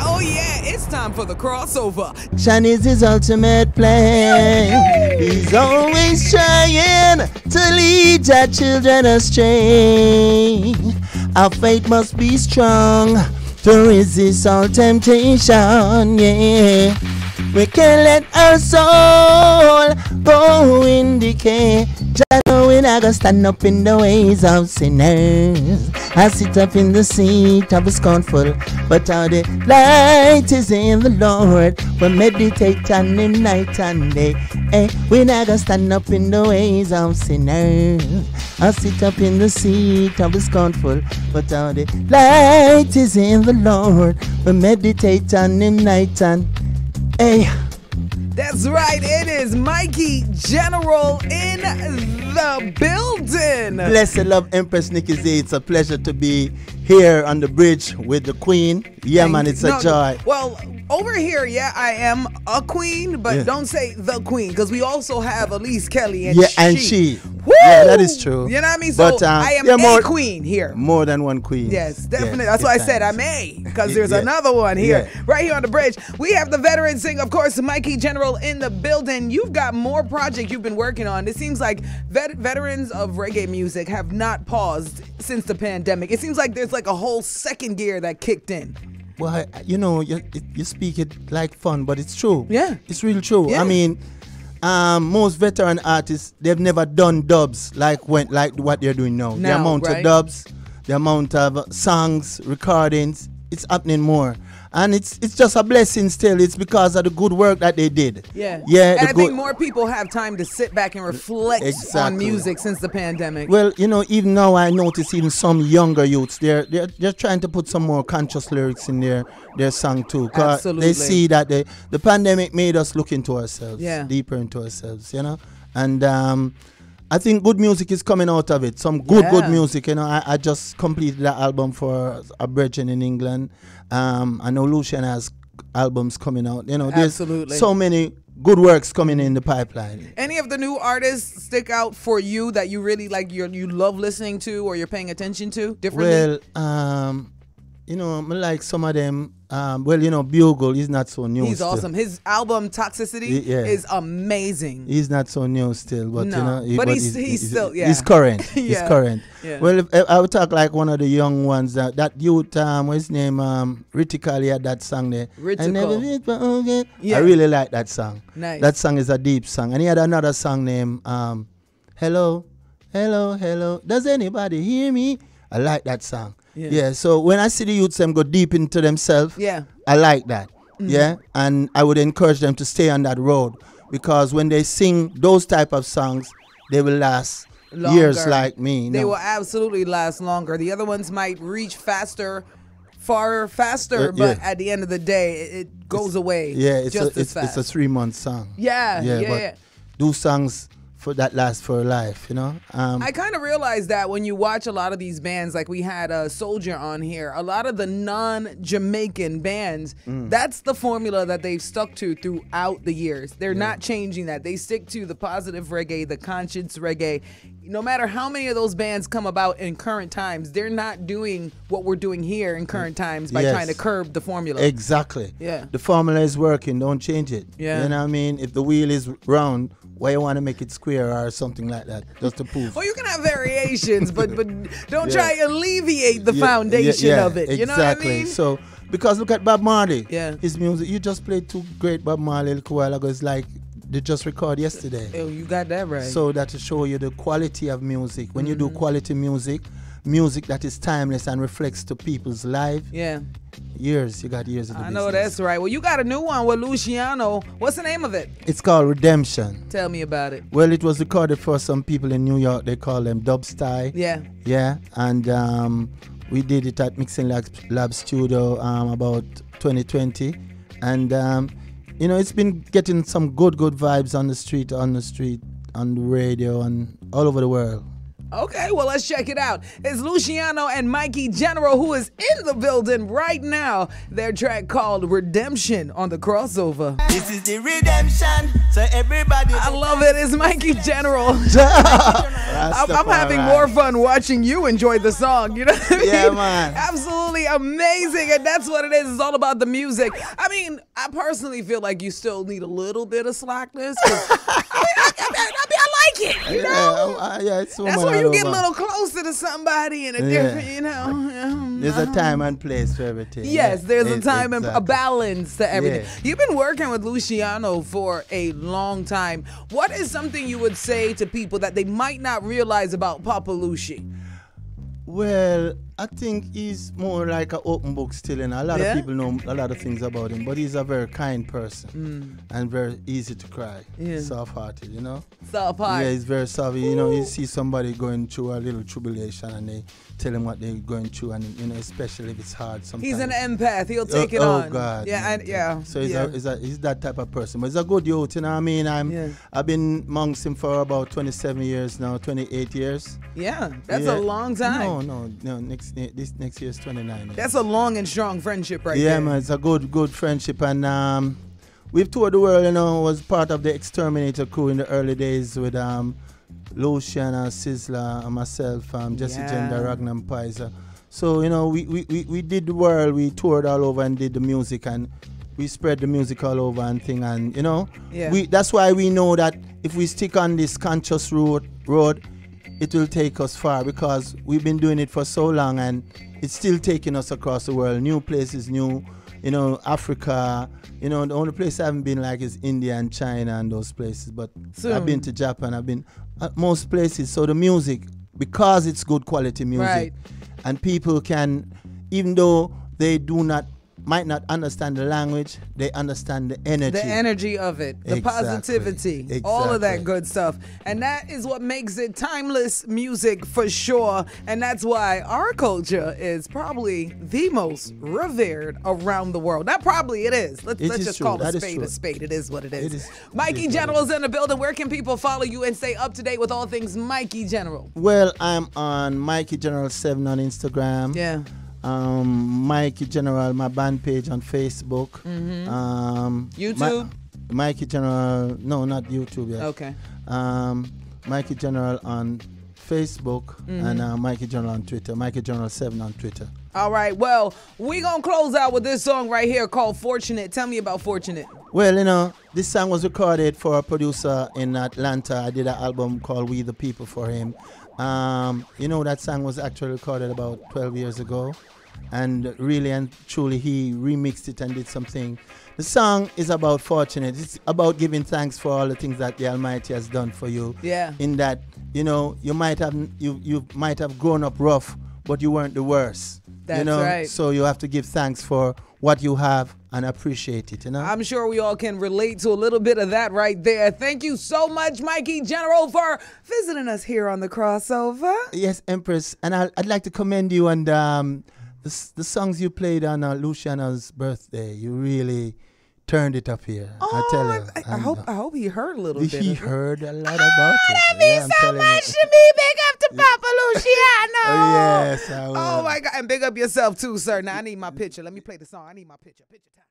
oh yeah, it's time for the crossover. Sean is his ultimate plan. He's always trying to lead our children astray. Our faith must be strong to resist all temptation, yeah. We can't let our soul go in decay. Just knowing I gotta stand up in the ways of sinners. I sit up in the seat of the scornful, but how the light is in the Lord. We meditate on Him night and day. Hey, we not gonna stand up in the ways of sinners. I sit up in the seat of the scornful, but how the light is in the Lord. We meditate on Him night and hey. That's right, it is Mikey General in the building. Blessed love Empress Nikki Z. It's a pleasure to be here on the bridge with the Queen. Yeah, man, it's a joy. Well, over here, yeah, I am a queen, but don't say the queen, because we also have Elise Kelly and she. And she. Woo! Yeah, that is true. You know what I mean? So but, I am a queen here. More than one queen. Yes, definitely. That's why I said I'm a, because there's another one here. Right here on the bridge. We have the veteran singer, of course, Mikey General in the building. You've got more projects you've been working on. It seems like veterans of reggae music have not paused since the pandemic. It seems like there's like a whole second gear that kicked in. Well, you know, you speak it like fun, but it's true. Yeah. It's real true. Yeah. I mean, most veteran artists, they've never done dubs like what they're doing now. The amount of dubs, the amount of songs, recordings, it's happening more. And it's just a blessing still. It's because of the good work that they did. Yeah. Yeah. And I think more people have time to sit back and reflect on music since the pandemic. Well, you know, even now I notice even some younger youths, they're trying to put some more conscious lyrics in their song too. Absolutely. They see that the pandemic made us look into ourselves, deeper into ourselves, you know. And I think good music is coming out of it. Some good music, you know. I just completed that album for a brethren in England. I know Lucian has albums coming out. You know, there's so many good works coming in the pipeline. Any of the new artists stick out for you that you really like, you love listening to or you're paying attention to differently? Well, you know, I like some of them. Well, you know, Bugle, he's not so new. He's awesome. His album Toxicity is amazing. He's not so new still, but you know, he's still he's current. He's current. Yeah. Well, I would talk like one of the young ones that youth. What's his name? Ritical, he had that song there. Ritical. I really like that song. Nice. That song is a deep song, and he had another song named Hello, Hello, Hello. Does anybody hear me? I like that song. Yeah, so when I see the youths them go deep into themselves, I like that. Yeah, and I would encourage them to stay on that road, because when they sing those type of songs, they will last years like me. They will absolutely last longer. The other ones might reach far faster, but at the end of the day, it goes away. Yeah, it's a 3-month song. Yeah. Do songs that last for a life, you know. I kind of realized that when you watch a lot of these bands, like we had a Soldier on here, a lot of the non-Jamaican bands, that's the formula that they've stuck to throughout the years. They're not changing that. They stick to the positive reggae, the conscience reggae. No matter how many of those bands come about in current times, they're not doing what we're doing here in current times by trying to curb the formula. Exactly. Yeah. The formula is working. Don't change it. Yeah. You know what I mean? If the wheel is round, why you want to make it square or something like that? Just to prove. Well, you can have variations, but don't try to alleviate the foundation of it. You know what I mean? So, because look at Bob Marley. Yeah. His music. You just played two great Bob Marley a little while ago. It's like they just recorded yesterday. Oh, you got that right. So that to show you the quality of music. When you do quality music that is timeless and reflects to people's life. Yeah. You got years of the I know that's right. Well, you got a new one with Luciano. What's the name of it? It's called Redemption. Tell me about it. Well, it was recorded for some people in New York. They call them dub style. Yeah. Yeah. And we did it at Mixing Lab Studio about 2020. And you know, it's been getting some good vibes on the street, on the radio, and all over the world. Okay, well, let's check it out. It's Luciano and Mikey General who is in the building right now. Their track called Redemption on the crossover. This is the redemption, so everybody. I love it. It's Mikey General. I'm having more fun watching you enjoy the song. You know what I mean? Yeah, man. Absolutely amazing. And that's what it is. It's all about the music. I mean, I personally feel like you still need a little bit of slackness. I like it. You know? Yeah, it's so that's where you get a little closer to somebody in a different, you know. There's a time and place for everything. Yes, there's a time and a exactly. balance to everything. Yeah. You've been working with Luciano for a long time. What is something you would say to people that they might not realize about Papa Lucy? Well, I think he's more like an open book still, and a lot of people know a lot of things about him, but he's a very kind person and very easy to cry, soft-hearted, you know? Soft-hearted. Yeah, he's very soft. You know, you see somebody going through a little tribulation and they tell him what they're going through, and, you know, especially if it's hard sometimes. He's an empath. He'll take it on. Oh, God. Yeah. So he's that type of person. But he's a good youth, you know what I mean? I've been amongst him for about 27 years now, 28 years. Yeah, that's a long time. No, next year is 29 years. That's a long and strong friendship right there. Yeah, man, it's a good friendship. And we've toured the world, you know, was part of the Exterminator crew in the early days with Luciana, Sizzla, and myself, Jesse Gender, Ragnar Pizer. So, you know, we did the world, we toured all over and did the music, and we spread the music all over and thing, and, you know, that's why we know that if we stick on this conscious road, it will take us far, because we've been doing it for so long and it's still taking us across the world. New places, you know, Africa. You know, the only place I haven't been like is India and China and those places. But I've been to Japan. I've been at most places. So the music, because it's good quality music, and people can, even though they might not understand the language, they understand the energy. The energy of it, the positivity, all of that good stuff. And that is what makes it timeless music for sure. And that's why our culture is probably the most revered around the world. That probably it is. Let's just call a spade a spade. It is what it is. Mikey General's in the building. Where can people follow you and stay up to date with all things Mikey General? Well, I'm on Mikey General 7 on Instagram. Yeah. Mikey General, my band page on Facebook. YouTube? Mikey General, no, not YouTube yet. Okay. Mikey General on Facebook and Mikey General on Twitter. Mikey General 7 on Twitter. All right, well, we gonna close out with this song right here called Fortunate. Tell me about Fortunate. Well, you know, this song was recorded for a producer in Atlanta. I did an album called We the People for him. You know, that song was actually recorded about 12 years ago. And really and truly, he remixed it and did something. The song is about fortunate. It's about giving thanks for all the things that the Almighty has done for you. Yeah. In that, you know, you might have grown up rough, but you weren't the worst. That's you know? right. So you have to give thanks for what you have and appreciate it, you know? I'm sure we all can relate to a little bit of that right there. Thank you so much, Mikey General, for visiting us here on the crossover. Yes, Empress. And I'd like to commend you on the songs you played on Luciano's birthday. You really turned it up here. Oh, I tell you. I hope he heard a little bit. He heard a lot about it. That means so much to me. Big up to Papa Luciano. Oh, yes, I will. Oh, my God. And big up yourself, too, sir. Now, I need my picture. Let me play the song. I need my picture. Picture time.